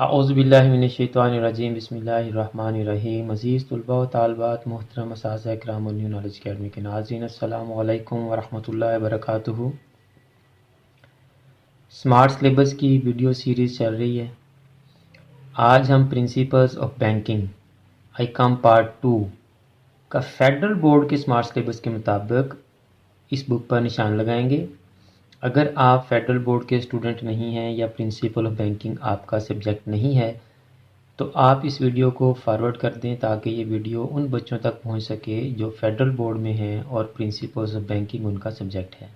आऊज़ुबिल्लाहिमिनश्शैतानिर्रजीम बिस्मिल्लाहिर्रहमानिर्रहीम। अज़ीज़ तुलबा व तालिबात, मोहतरम असातिज़ा इकराम और न्यू नॉलेज अकेडमी के नाज़रीन, अस्सलामु अलैकुम व रहमतुल्लाहि व बरकातुहू। स्मार्ट सिलेबस की वीडियो सीरीज़ चल रही है। आज हम principles of banking Icom part 2 का फेडरल बोर्ड के स्मार्ट सिलेबस के मुताबिक इस बुक पर निशान लगाएंगे। अगर आप फेडरल बोर्ड के स्टूडेंट नहीं हैं या प्रिंसिपल ऑफ बैंकिंग आपका सब्जेक्ट नहीं है तो आप इस वीडियो को फॉरवर्ड कर दें ताकि ये वीडियो उन बच्चों तक पहुंच सके जो फेडरल बोर्ड में हैं और प्रिंसिपल्स ऑफ बैंकिंग उनका सब्जेक्ट है।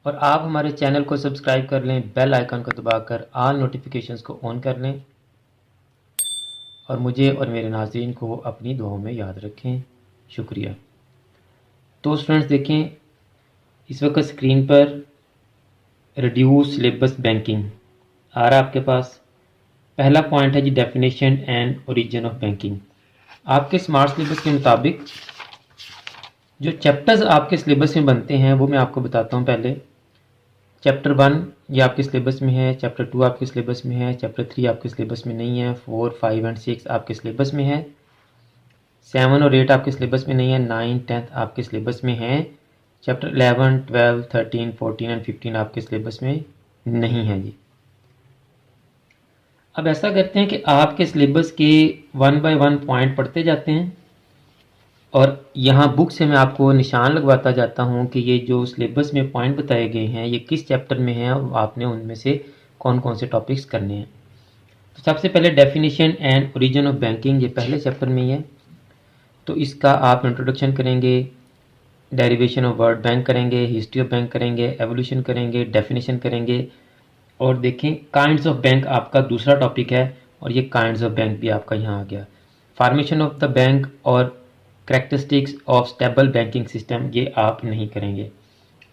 और आप हमारे चैनल को सब्सक्राइब कर लें, बेल आइकन को दबाकर ऑल नोटिफिकेशंस को ऑन कर लें और मुझे और मेरे नाज़रीन को अपनी दुआओं में याद रखें। शुक्रिया। तो स्टूडेंट्स देखें, इस वक्त स्क्रीन पर रिड्यूस सिलेबस बैंकिंग आ रहा है आपके पास। पहला पॉइंट है जी definition and origin of banking. आपके स्मार्ट सिलेबस के मुताबिक जो चैप्टर्स आपके सिलेबस में बनते हैं वो मैं आपको बताता हूँ। पहले चैप्टर 1 ये आपके सिलेबस में है, चैप्टर 2 आपके सिलेबस में है, चैप्टर 3 आपके सिलेबस में नहीं है, 4, 5 एंड 6 आपके सिलेबस में है, 7 और 8 आपके सिलेबस में नहीं है, 9, 10 आपके सिलेबस में है, चैप्टर 11, 12, 13, 14 एंड 15 आपके सिलेबस में नहीं है जी। अब ऐसा करते हैं कि आपके सिलेबस के 1 बाय 1 पॉइंट पढ़ते जाते हैं और यहाँ बुक से मैं आपको निशान लगवाता जाता हूँ कि ये जो सिलेबस में पॉइंट बताए गए हैं ये किस चैप्टर में हैं और आपने उनमें से कौन कौन से टॉपिक्स करने हैं। तो सबसे पहले definition and origin of banking, ये पहले चैप्टर में ही है। तो इसका आप इंट्रोडक्शन करेंगे, डेरिवेशन ऑफ वर्ड बैंक करेंगे, हिस्ट्री ऑफ बैंक करेंगे, एवोल्यूशन करेंगे, डेफिनेशन करेंगे और देखें काइंड्स ऑफ बैंक आपका दूसरा टॉपिक है और ये काइंड्स ऑफ बैंक भी आपका यहाँ आ गया। फॉर्मेशन ऑफ द बैंक और characteristics of stable banking system ये आप नहीं करेंगे।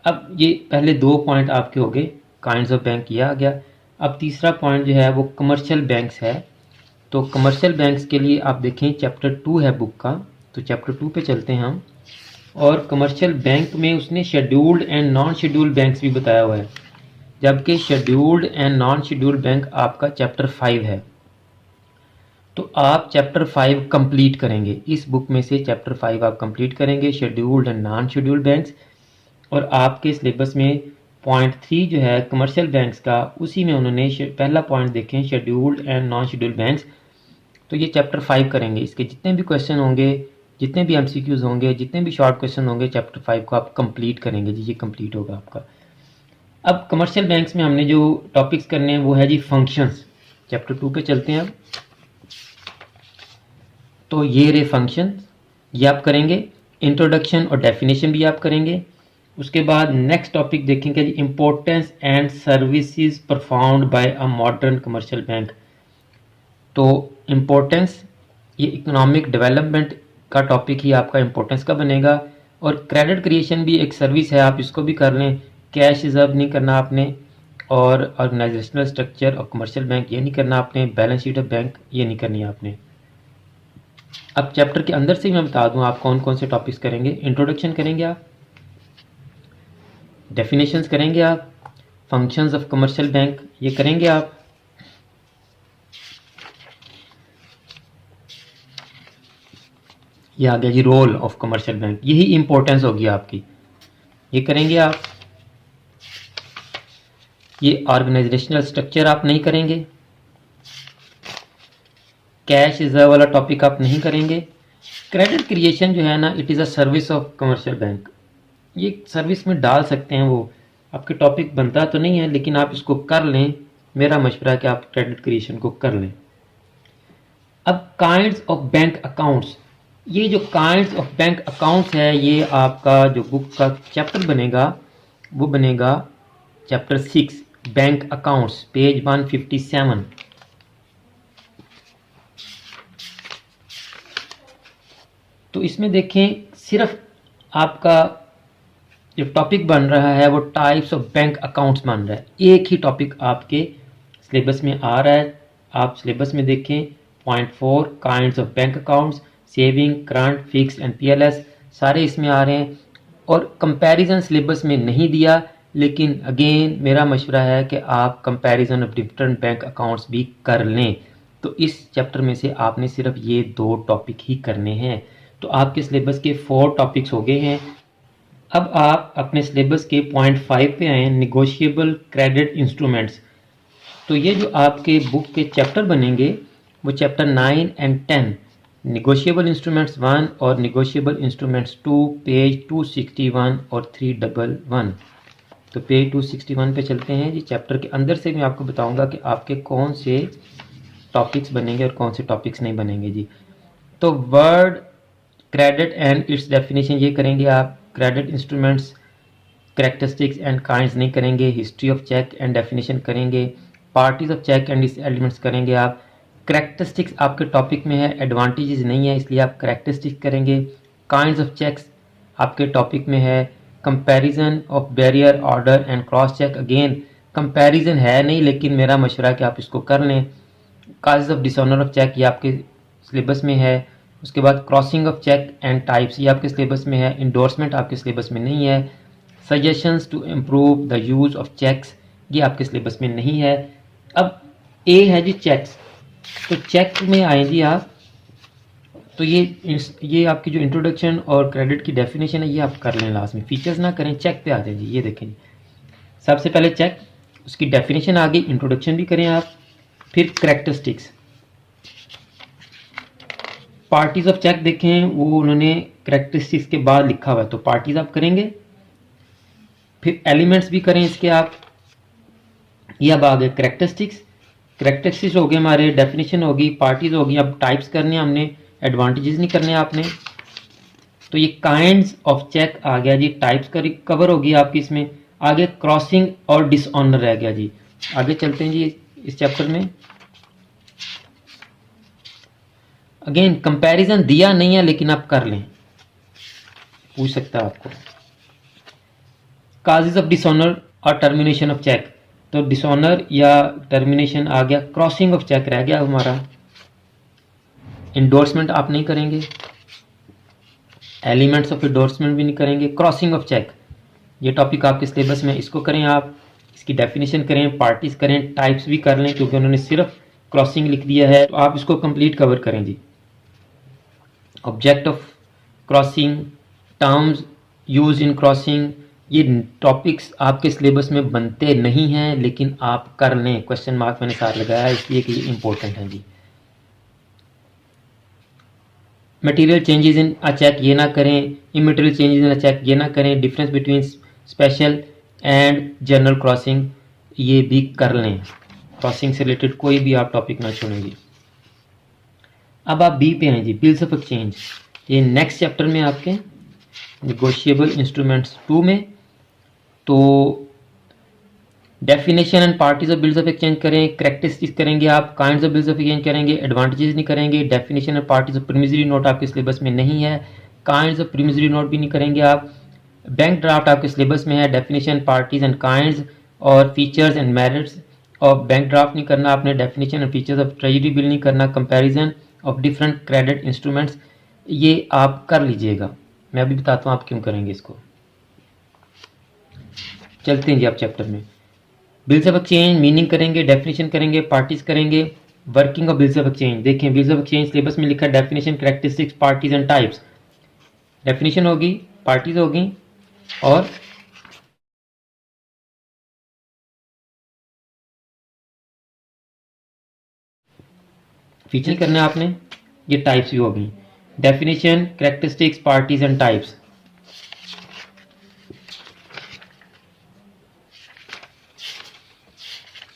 अब ये पहले 2 पॉइंट आपके हो गए, काइंड्स ऑफ बैंक ये आ गया। अब तीसरा पॉइंट जो है वो कमर्शियल बैंक्स है। तो कमर्शियल बैंक्स के लिए आप देखें चैप्टर 2 है बुक का, तो चैप्टर 2 पे चलते हैं हम। और कमर्शियल बैंक में उसने scheduled and non scheduled banks भी बताया हुआ है, जबकि scheduled and non scheduled bank आपका चैप्टर 5 है। तो आप चैप्टर 5 कंप्लीट करेंगे, इस बुक में से चैप्टर 5 आप कंप्लीट करेंगे, scheduled and non scheduled banks. और आपके सिलेबस में पॉइंट 3 जो है कमर्शियल बैंक्स का, उसी में उन्होंने पहला पॉइंट देखें scheduled and non scheduled banks. तो ये चैप्टर 5 करेंगे। इसके जितने भी क्वेश्चन होंगे, जितने भी MCQs होंगे, जितने भी शॉर्ट क्वेश्चन होंगे, चैप्टर 5 को आप कंप्लीट करेंगे जी, ये कंप्लीट होगा आपका। अब कमर्शियल बैंक्स में हमने जो टॉपिक्स करने हैं वो है जी फंक्शंस। चैप्टर 2 पे चलते हैं अब। तो ये रे फंक्शन ये आप करेंगे, इंट्रोडक्शन और डेफिनेशन भी आप करेंगे। उसके बाद नेक्स्ट टॉपिक देखेंगे जी importance and services performed by a modern commercial bank. तो इम्पोर्टेंस ये इकोनॉमिक डेवलपमेंट का टॉपिक ही आपका इम्पोर्टेंस का बनेगा। और क्रेडिट क्रिएशन भी एक सर्विस है, आप इसको भी कर लें। कैश रिजर्व नहीं करना आपने, और ऑर्गेनाइजेशनल स्ट्रक्चर और कमर्शियल बैंक ये नहीं करना आपने, बैलेंस शीट ऑफ बैंक ये नहीं करनी आपने। अब चैप्टर के अंदर से मैं बता दूं आप कौन कौन से टॉपिक्स करेंगे। इंट्रोडक्शन करेंगे आप, डेफिनेशंस करेंगे आप, फंक्शंस ऑफ कमर्शियल बैंक ये करेंगे आप, ये आ गया जी रोल ऑफ कमर्शियल बैंक, यही इंपॉर्टेंस होगी आपकी, ये करेंगे आप। ये ऑर्गेनाइजेशनल स्ट्रक्चर आप नहीं करेंगे, कैश रिजर्व वाला टॉपिक आप नहीं करेंगे। क्रेडिट क्रिएशन जो है ना, it is a service of commercial bank, ये सर्विस में डाल सकते हैं, वो आपके टॉपिक बनता तो नहीं है लेकिन आप इसको कर लें। मेरा मशवरा है कि आप क्रेडिट क्रिएशन को कर लें। अब काइंड्स ऑफ बैंक अकाउंट्स, ये जो काइंड्स ऑफ बैंक अकाउंट्स है ये आपका जो बुक का चैप्टर बनेगा वो बनेगा चैप्टर 6 बैंक अकाउंट्स, पेज 157। तो इसमें देखें सिर्फ आपका जो टॉपिक बन रहा है वो टाइप्स ऑफ बैंक अकाउंट्स बन रहा है, एक ही टॉपिक आपके सिलेबस में आ रहा है। आप सिलेबस में देखें point 4 kinds of bank accounts, saving, current, fix and PLS सारे इसमें आ रहे हैं। और कंपैरिजन सिलेबस में नहीं दिया लेकिन अगेन मेरा मशवरा है कि आप comparison of different bank accounts भी कर लें। तो इस चैप्टर में से आपने सिर्फ ये 2 टॉपिक ही करने हैं। तो आपके सिलेबस के 4 टॉपिक्स हो गए हैं। अब आप अपने सिलेबस के पॉइंट 5 पे आए, निगोशिएबल क्रेडिट इंस्ट्रूमेंट्स। तो ये जो आपके बुक के चैप्टर बनेंगे वो चैप्टर 9 एंड 10, निगोशिएबल इंस्ट्रूमेंट्स 1 और निगोशिएबल इंस्ट्रूमेंट्स 2, पेज 261 और 311। तो पेज 261 पे चलते हैं जी। चैप्टर के अंदर से मैं आपको बताऊंगा कि आपके कौन से टॉपिक्स बनेंगे और कौन से टॉपिक्स नहीं बनेंगे जी। तो word credit and its definition ये करेंगे आप, credit instruments, characteristics and kinds नहीं करेंगे, history of cheque and definition करेंगे, parties of cheque and its elements करेंगे आप। कैरेक्टरिस्टिक्स आपके टॉपिक में है, एडवांटेजेस नहीं है, इसलिए आप कैरेक्टरिस्टिक्स करेंगे। काइंड्स ऑफ चेक्स आपके टॉपिक में है, comparison of bearer order and cross cheque, again comparison है नहीं, लेकिन मेरा मशवरा है कि आप इसको कर लें। Causes of dishonour of cheque ये आपके सिलेबस में है। उसके बाद crossing of cheque and types ये आपके सिलेबस में है। इंडोर्समेंट आपके सिलेबस में नहीं है। Suggestions to improve the use of cheques ये आपके सिलेबस में नहीं है। अब ए है जी चेक्स। तो चेक में आए जी आप, तो ये आपकी जो इंट्रोडक्शन और क्रेडिट की डेफिनेशन है ये आप कर लें लास्ट में, फीचर्स ना करें, चेक पे आ जाए जी। ये देखें जी, सबसे पहले चेक, उसकी डेफिनेशन आ गई, इंट्रोडक्शन भी करें आप, फिर कैरेक्टरिस्टिक्स। पार्टीज ऑफ चेक देखें, वो उन्होंने कैरेक्टरिस्टिक्स के बाद लिखा हुआ है, तो पार्टीज आप करेंगे, फिर एलिमेंट्स भी करें इसके आप। ये अब आ गए कैरेक्टरिस्टिक्स। कैरेक्टरिस्टिक्स हो गए हमारे, डेफिनेशन होगी, पार्टीज होगी, अब टाइप्स करने हैं हमने, एडवांटेजेस नहीं करने आपने। तो ये काइंड्स ऑफ चेक आ गया जी, टाइप्स का कवर होगी आपकी इसमें। आगे क्रॉसिंग और डिसऑनर रह गया जी। आगे चलते हैं जी इस चैप्टर में। अगेन कंपैरिजन दिया नहीं है लेकिन आप कर लें, पूछ सकता है आपको। काजेज ऑफ डिसऑनर और टर्मिनेशन ऑफ चेक, तो डिसऑनर या टर्मिनेशन आ गया, क्रॉसिंग ऑफ चेक रह गया हमारा। इंडोर्समेंट आप नहीं करेंगे, एलिमेंट्स ऑफ इंडोर्समेंट भी नहीं करेंगे, क्रॉसिंग ऑफ चेक ये टॉपिक आपके सिलेबस में, इसको करें आप, इसकी डेफिनेशन करें, पार्टीज करें, टाइप्स भी कर लें, क्योंकि उन्होंने सिर्फ क्रॉसिंग लिख दिया है, तो आप इसको कंप्लीट कवर करें जी। Object of crossing, terms use in crossing, ये टॉपिक्स आपके सिलेबस में बनते नहीं हैं लेकिन आप कर लें, क्वेश्चन मार्क मैंने साथ लगाया है इसलिए कि ये इंपॉर्टेंट है जी। Material changes in a cheque ये ना करें, immaterial changes in a cheque ये ना करें, difference between special and general crossing ये भी कर लें, क्रॉसिंग से रिलेटेड कोई भी आप टॉपिक ना छोड़ेंगे। अब आप बी पे हैं जी, बिल्स ऑफ एक्सचेंज, ये नेक्स्ट चैप्टर में आपके निगोशिएबल इंस्ट्रूमेंट्स 2 में। तो definition and parties of bills of exchange करें, कैरेक्टरिस्टिक्स करेंगे आप, kinds of bills of exchange करेंगे, एडवांटेजेस नहीं करेंगे, definition and parties of promissory note आपके सिलेबस में नहीं है, काइंड्स ऑफ प्रीमिजरी नोट भी नहीं करेंगे आप। बैंक ड्राफ्ट आपके सिलेबस में है, डेफिनेशन, पार्टीज एंड काइंड्स और features and merits of bank draft नहीं करना आपने, definition and features of treasury bill नहीं करना, comparison of different credit instruments ये आप कर लीजिएगा। मैं अभी बताता हूँ आप क्यों करेंगे इसको। चलते हैं जी आप चैप्टर में। बिल्स ऑफ एक्सचेंज मीनिंग करेंगे, डेफिनेशन करेंगे, पार्टीज करेंगे, working of bills of exchange. देखें बिल्स ऑफ एक्सचेंज सिलेबस में लिखा है definition, characteristics, parties and types. Definition होगी, पार्टीज होगी और फीचर करना है आपने, ये टाइप्स भी होगी, definition, characteristics, parties and types.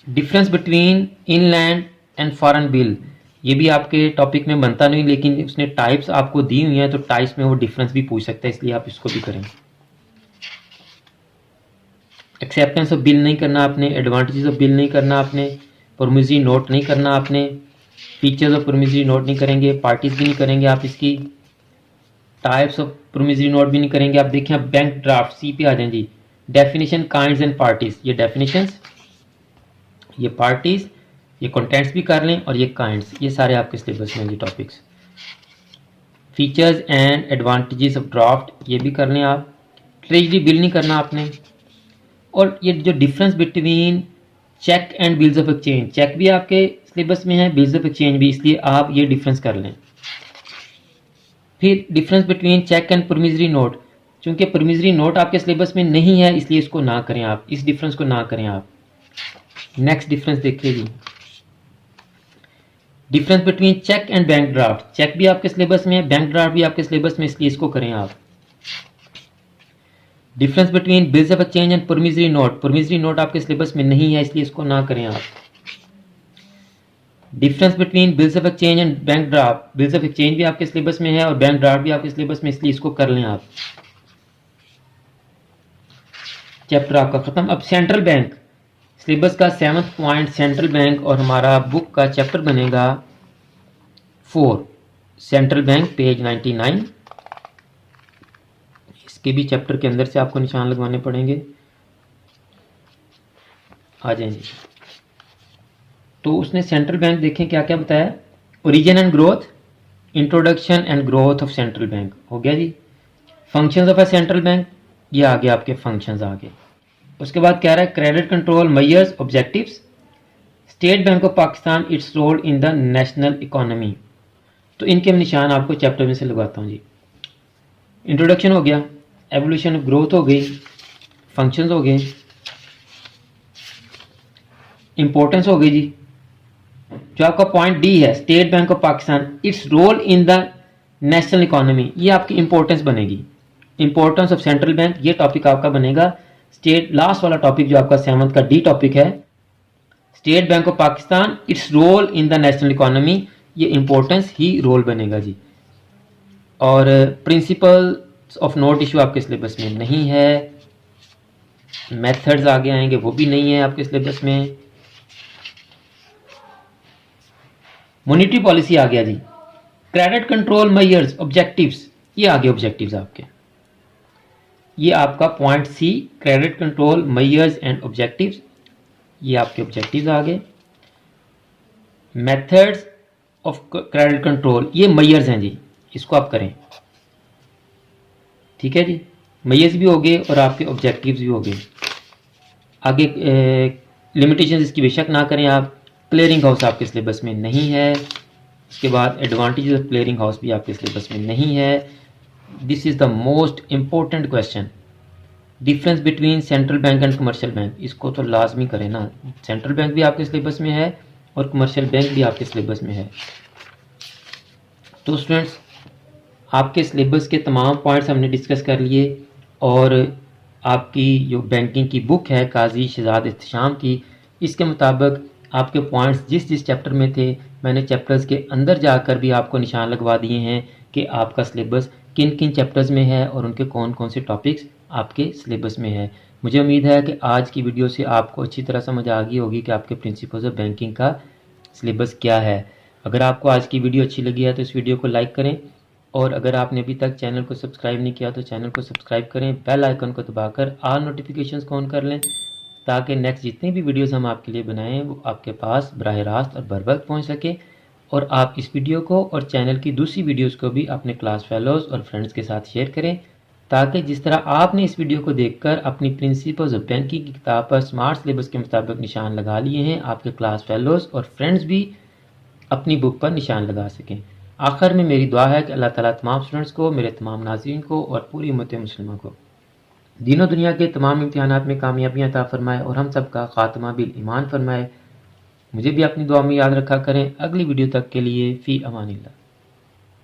Difference between inland and foreign bill ये भी आपके टॉपिक में बनता नहीं, लेकिन उसने टाइप्स आपको दी हुई हैं तो टाइप्स में वो डिफरेंस भी पूछ सकता है, इसलिए आप इसको भी करें। एक्सेप्टेंस ऑफ बिल नहीं करना आपने, एडवांटेजेस ऑफ बिल नहीं करना आपने, प्रोमिसरी नोट नहीं करना आपने, फीचर्स ऑफ प्रोमिसरी नोट नहीं करेंगे, पार्टीज भी नहीं करेंगे आप इसकी, टाइप्स ऑफ प्रोमिसरी नोट भी नहीं करेंगे आप। देखें आप बैंक ड्राफ्ट सी पे आ जाए जी, डेफिनेशन, काइंड्स एंड पार्टीज, ये डेफिनेशंस, ये पार्टीज, ये कंटेंट्स भी कर लें और ये काइंड्स, ये सारे आपके सिलेबस में ये topics. Features and advantages of draft ये भी कर लें आप। ट्रेजरी बिल नहीं करना आपने, और ये जो difference between cheque and bills of exchange, cheque भी आपके सिलेबस में है, बिल्स ऑफ एक्सचेंज भी, इसलिए आप ये डिफरेंस कर लें। फिर difference between cheque and promissory note, चूंकि प्रोमिसरी नोट आपके सिलेबस में नहीं है इसलिए इसको ना करें, आप इस डिफरेंस को ना करें आप। नेक्स्ट डिफरेंस देखिए जी, difference between cheque and bank draft, cheque भी आपके सिलेबस में है, बैंक ड्राफ्ट भी आपके सिलेबस में, इसलिए इसको करें आप। Difference between bills of exchange and promissory note, promissory note आपके सिलेबस में नहीं है इसलिए इसको ना करें आप। Difference between bills of exchange and bank draft, bills of exchange भी आपके सिलेबस में है और बैंक ड्राफ्ट भी आपके सिलेबस में, इसलिए इसको कर लें आप। चैप्टर आपका खत्म। अब सेंट्रल बैंक, सिलेबस का 7th पॉइंट सेंट्रल बैंक, और हमारा बुक का चैप्टर बनेगा 4 सेंट्रल बैंक, पेज 99। इसके भी चैप्टर के अंदर से आपको निशान लगवाने पड़ेंगे। आ जाएंगे। तो उसने सेंट्रल बैंक देखें क्या क्या बताया, origin and growth, introduction and growth of central bank हो गया जी। Functions of a central bank, ये आगे आपके फंक्शंस आगे। उसके बाद कह रहा है credit control measures objectives, state bank of Pakistan its role in the national economy. तो इनके हम निशान आपको चैप्टर में से लगवाता हूँ जी। इंट्रोडक्शन हो गया, एवोल्यूशन ऑफ ग्रोथ हो गई, फंक्शंस हो गए, इंपॉर्टेंस हो गई जी। जो आपका पॉइंट डी है, state bank of Pakistan its role in the national economy, ये आपकी इंपॉर्टेंस बनेगी। इंपॉर्टेंस ऑफ सेंट्रल बैंक, ये टॉपिक आपका बनेगा। स्टेट लास्ट वाला टॉपिक जो आपका 7th का डी टॉपिक है, state bank of Pakistan its role in the national economy, ये इंपॉर्टेंस ही रोल बनेगा जी। और प्रिंसिपल्स ऑफ नोट इशू आपके सिलेबस में नहीं है, मेथड्स आगे आएंगे वो भी नहीं है आपके सिलेबस में। मॉनेटरी पॉलिसी आ गया जी, क्रेडिट कंट्रोल मेजर्स ऑब्जेक्टिव्स, ये आगे ऑब्जेक्टिव्स आपके, ये आपका point C, credit control measures and objectives, ये आपके ऑब्जेक्टिव्स आ गए। मेथड्स ऑफ क्रेडिट कंट्रोल, ये मेजर्स हैं जी, इसको आप करें, ठीक है जी। मेजर्स भी हो गए और आपके ऑब्जेक्टिव्स भी हो गए। आगे लिमिटेशंस इसकी बेशक ना करें आप। क्लियरिंग हाउस आपके सिलेबस में नहीं है। उसके बाद एडवांटेजेस ऑफ क्लियरिंग हाउस भी आपके सिलेबस में नहीं है। This is the most important question, difference between central bank and commercial bank, इसको तो लाजमी करें ना। सेंट्रल बैंक भी आपके सिलेबस में है और कमर्शियल बैंक भी आपके सिलेबस में है। तो स्टूडेंट्स, आपके सिलेबस के तमाम पॉइंट्स हमने डिस्कस कर लिए, और आपकी जो बैंकिंग की बुक है काजी शहजाद एहतशाम की, इसके मुताबिक आपके पॉइंट्स जिस जिस चैप्टर में थे, मैंने चैप्टर्स के अंदर जाकर भी आपको निशान लगवा दिए हैं कि आपका सिलेबस किन किन चैप्टर्स में है और उनके कौन कौन से टॉपिक्स आपके सिलेबस में है। मुझे उम्मीद है कि आज की वीडियो से आपको अच्छी तरह समझ आ गई होगी कि आपके प्रिंसिपल्स ऑफ बैंकिंग का सिलेबस क्या है। अगर आपको आज की वीडियो अच्छी लगी है तो इस वीडियो को लाइक करें, और अगर आपने अभी तक चैनल को सब्सक्राइब नहीं किया तो चैनल को सब्सक्राइब करें, बेल आइकन को दबाकर ऑल नोटिफिकेशंस को ऑन कर लें, ताकि नेक्स्ट जितनी भी वीडियोस हम आपके लिए बनाएं वो आपके पास बराह रास्त और बर वक्त पहुँच सके। और आप इस वीडियो को और चैनल की दूसरी वीडियोस को भी अपने क्लास फेलोज़ और फ्रेंड्स के साथ शेयर करें, ताकि जिस तरह आपने इस वीडियो को देखकर अपनी प्रिंसिपल्स ऑफ बैंकिंग की किताब पर स्मार्ट सिलेबस के मुताबिक निशान लगा लिए हैं, आपके क्लास फेलोज़ और फ्रेंड्स भी अपनी बुक पर निशान लगा सकें। आखिर में मेरी दुआ है कि अल्लाह ताला तमाम स्टूडेंट्स को, मेरे तमाम नाज़रीन को और पूरी उम्मत मुस्लिमा को दीनों दुनिया के तमाम इम्तिहानात में कामयाबियाँ अता फरमाए और हम सब का खात्मा बिल ईमान फरमाए। मुझे भी अपनी दुआ में याद रखा करें। अगली वीडियो तक के लिए फ़ी अमानिल्लाह।